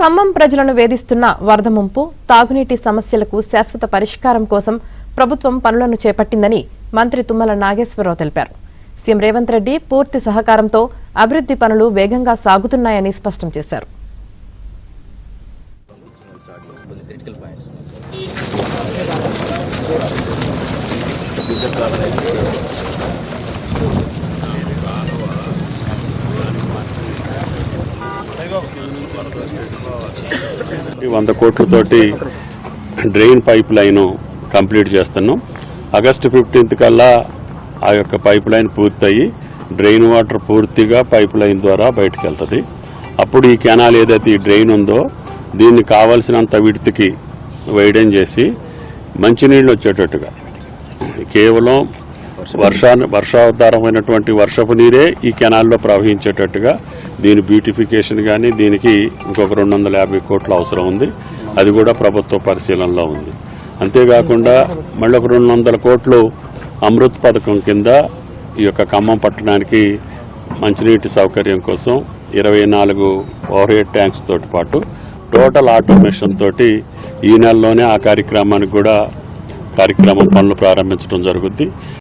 ఖమ్మం ప్రజలను వేధిస్తున్న వరద ముంపు, తాగునీటి సమస్యలకు శాశ్వత పరిష్కారం కోసం ప్రభుత్వం పనులను చేపట్టిందని మంత్రి తుమ్మల నాగేశ్వరరావు తెలిపారు. సీఎం రేవంత్ రెడ్డి పూర్తి సహకారంతో అభివృద్ధి పనులు వేగంగా సాగుతున్నాయని స్పష్టం చేశారు. $100 కోట్లతోటి డ్రైన్ పైప్ లైన్ కంప్లీట్ చేస్తున్నాం. ఆగస్టు 15 కల్లా ఆ యొక్క పైప్ లైన్ పూర్తయి డ్రైన్ వాటర్ పూర్తిగా పైప్ లైన్ ద్వారా బయటకు వెళ్తుంది. అప్పుడు ఈ కెనాల్ ఏదైతే ఈ డ్రైన్ ఉందో దీన్ని కావాల్సినంత విడతకి వైడెన్ చేసి మంచినీళ్ళు వచ్చేటట్టుగా కేవలం వర్షాధారమైనటువంటి వర్షపు నీరే ఈ కెనాల్లో ప్రవహించేటట్టుగా దీని బ్యూటిఫికేషన్ కానీ దీనికి ఇంకొక 250 కోట్ల అవసరం ఉంది. అది కూడా ప్రభుత్వ పరిశీలనలో ఉంది. అంతేకాకుండా మళ్ళీ ఒక 200 కోట్లు అమృత్ పథకం కింద ఈ యొక్క ఖమ్మం పట్టణానికి మంచినీటి సౌకర్యం కోసం 24 ఓవర్ హెడ్ ట్యాంక్స్ తోటి పాటు టోటల్ ఆటోమేషన్ తోటి ఈ నెలలోనే ఆ కార్యక్రమం పనులు ప్రారంభించడం జరుగుద్ది.